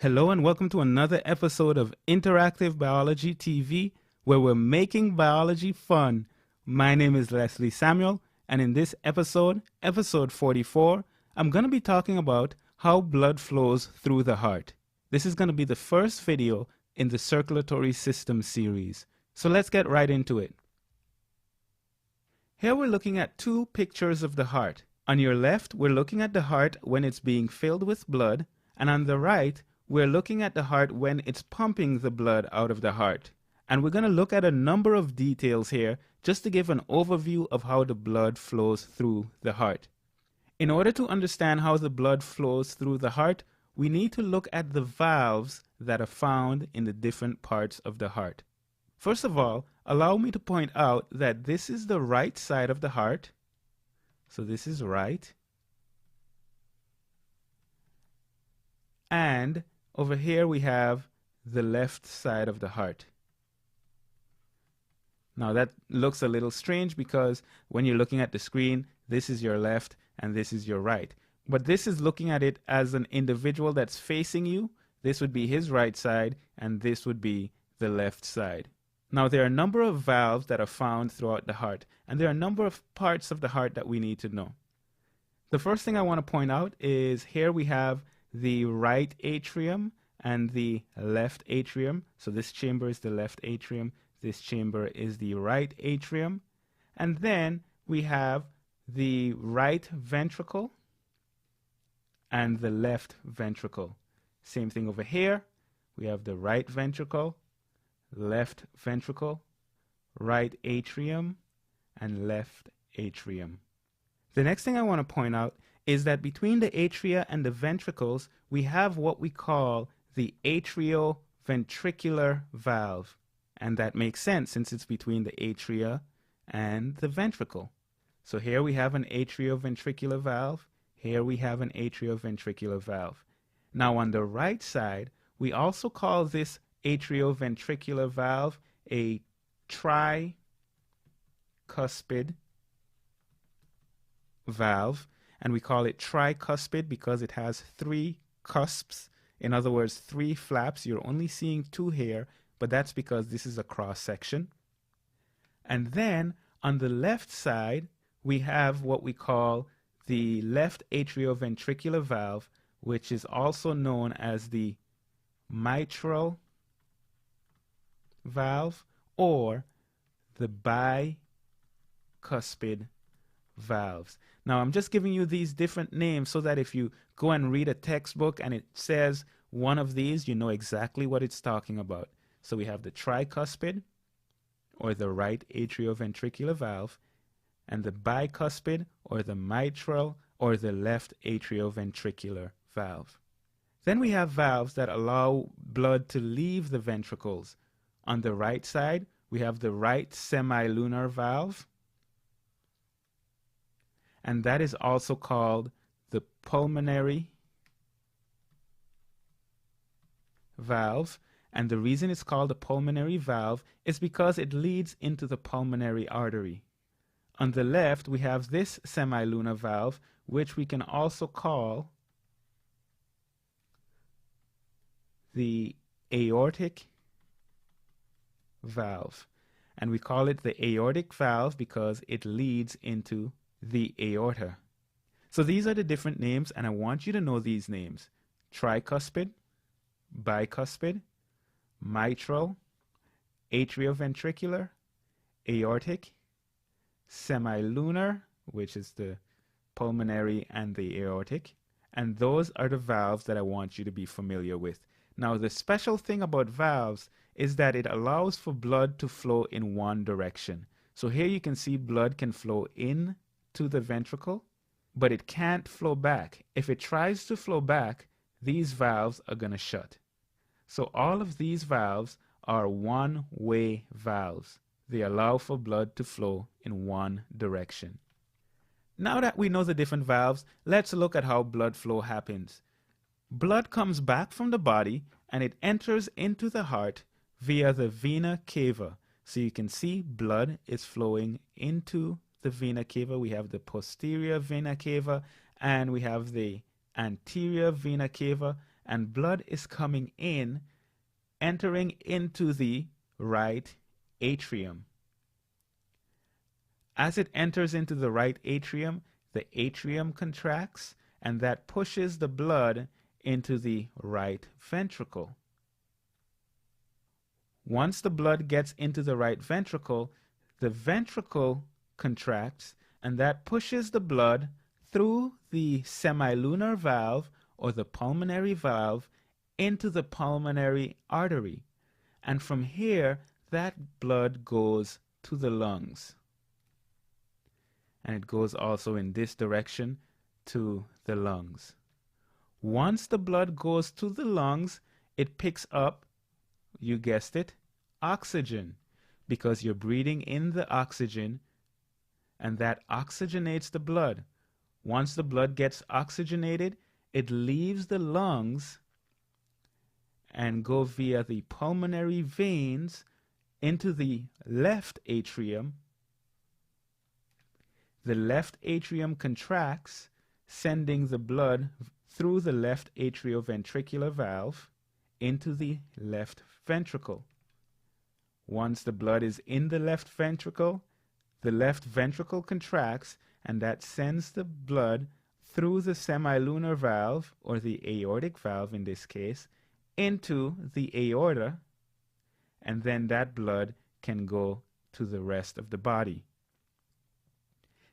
Hello and welcome to another episode of Interactive Biology TV, where we're making biology fun. My name is Leslie Samuel, and in this episode, episode 44, I'm going to be talking about how blood flows through the heart. This is going to be the first video in the circulatory system series. So let's get right into it. Here we're looking at two pictures of the heart. On your left, we're looking at the heart when it's being filled with blood, and on the right, we're looking at the heart when it's pumping the blood out of the heart. And we're going to look at a number of details here just to give an overview of how the blood flows through the heart. In order to understand how the blood flows through the heart, we need to look at the valves that are found in the different parts of the heart. First of all, allow me to point out that this is the right side of the heart. So this is right. And over here we have the left side of the heart. Now that looks a little strange because when you're looking at the screen, this is your left and this is your right. But this is looking at it as an individual that's facing you. This would be his right side and this would be the left side. Now there are a number of valves that are found throughout the heart, and there are a number of parts of the heart that we need to know. The first thing I want to point out is here we have the right atrium and the left atrium. So this chamber is the left atrium, this chamber is the right atrium, and then we have the right ventricle and the left ventricle. Same thing over here. We have the right ventricle, left ventricle, right atrium, and left atrium. The next thing I want to point out is that between the atria and the ventricles, we have what we call the atrioventricular valve. And that makes sense since it's between the atria and the ventricle. So here we have an atrioventricular valve. Here we have an atrioventricular valve. Now on the right side, we also call this atrioventricular valve a tricuspid valve, and we call it tricuspid because it has three cusps. In other words, three flaps. You're only seeing two here, but that's because this is a cross section. And then on the left side, we have what we call the left atrioventricular valve, which is also known as the mitral valve or the bicuspid valves. Now I'm just giving you these different names so that if you go and read a textbook and it says one of these, you know exactly what it's talking about. So we have the tricuspid or the right atrioventricular valve, and the bicuspid or the mitral or the left atrioventricular valve. Then we have valves that allow blood to leave the ventricles. On the right side, we have the right semilunar valve, and that is also called the pulmonary valve. And the reason it's called a pulmonary valve is because it leads into the pulmonary artery. On the left, we have this semilunar valve, which we can also call the aortic valve. And we call it the aortic valve because it leads into the aorta. So these are the different names, and I want you to know these names: tricuspid, bicuspid, mitral, atrioventricular, aortic, semilunar, which is the pulmonary and the aortic, and those are the valves that I want you to be familiar with. Now the special thing about valves is that it allows for blood to flow in one direction. So here you can see blood can flow in to the ventricle, but it can't flow back. If it tries to flow back, these valves are going to shut. So all of these valves are one-way valves. They allow for blood to flow in one direction. Now that we know the different valves, let's look at how blood flow happens. Blood comes back from the body and it enters into the heart via the vena cava. So you can see blood is flowing into the vena cava. We have the posterior vena cava and we have the anterior vena cava, and blood is coming in, entering into the right atrium. As it enters into the right atrium, the atrium contracts, and that pushes the blood into the right ventricle. Once the blood gets into the right ventricle, the ventricle contracts, and that pushes the blood through the semilunar valve or the pulmonary valve into the pulmonary artery. And from here, that blood goes to the lungs. And it goes also in this direction to the lungs. Once the blood goes to the lungs, it picks up, you guessed it, oxygen, because you're breathing in the oxygen, and that oxygenates the blood. Once the blood gets oxygenated, it leaves the lungs and go via the pulmonary veins into the left atrium. The left atrium contracts, sending the blood through the left atrioventricular valve into the left ventricle. Once the blood is in the left ventricle contracts, and that sends the blood through the semilunar valve, or the aortic valve in this case, into the aorta, and then that blood can go to the rest of the body.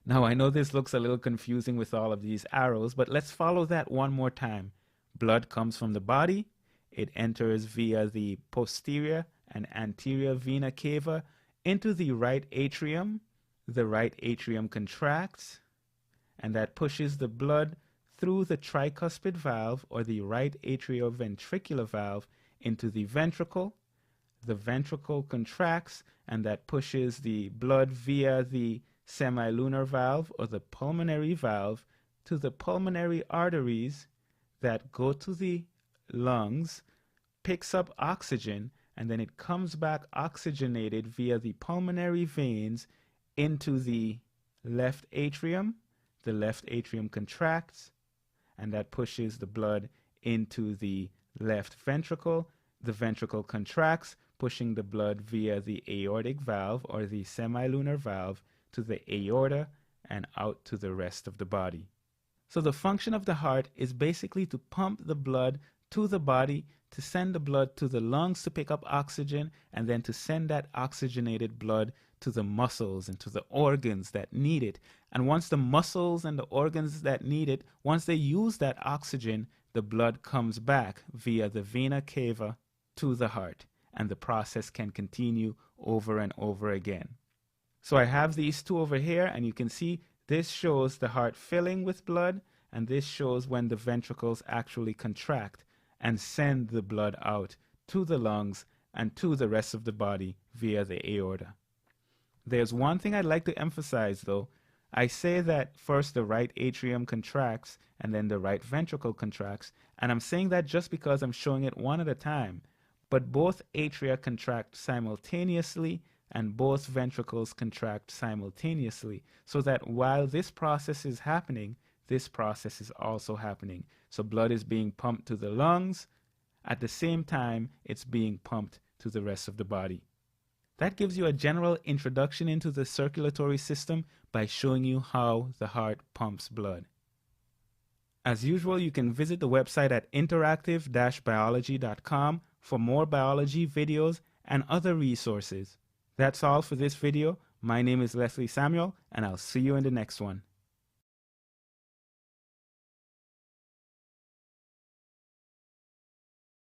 Now, I know this looks a little confusing with all of these arrows, but let's follow that one more time. Blood comes from the body. It enters via the posterior and anterior vena cava into the right atrium. The right atrium contracts, and that pushes the blood through the tricuspid valve, or the right atrioventricular valve, into the ventricle. The ventricle contracts, and that pushes the blood via the semilunar valve, or the pulmonary valve, to the pulmonary arteries that go to the lungs, picks up oxygen, and then it comes back oxygenated via the pulmonary veins into the left atrium. The left atrium contracts, and that pushes the blood into the left ventricle. The ventricle contracts, pushing the blood via the aortic valve, or the semilunar valve, to the aorta and out to the rest of the body. So the function of the heart is basically to pump the blood to the body, to send the blood to the lungs to pick up oxygen, and then to send that oxygenated blood to the muscles and to the organs that need it. And once the muscles and the organs that need it, once they use that oxygen, the blood comes back via the vena cava to the heart, and the process can continue over and over again. So I have these two over here, and you can see this shows the heart filling with blood, and this shows when the ventricles actually contract and send the blood out to the lungs and to the rest of the body via the aorta. There's one thing I'd like to emphasize though. I say that first the right atrium contracts and then the right ventricle contracts, and I'm saying that just because I'm showing it one at a time. But both atria contract simultaneously and both ventricles contract simultaneously, so that while this process is happening, this process is also happening. So blood is being pumped to the lungs. At the same time, it's being pumped to the rest of the body. That gives you a general introduction into the circulatory system by showing you how the heart pumps blood. As usual, you can visit the website at interactive-biology.com for more biology videos and other resources. That's all for this video. My name is Leslie Samuel, and I'll see you in the next one.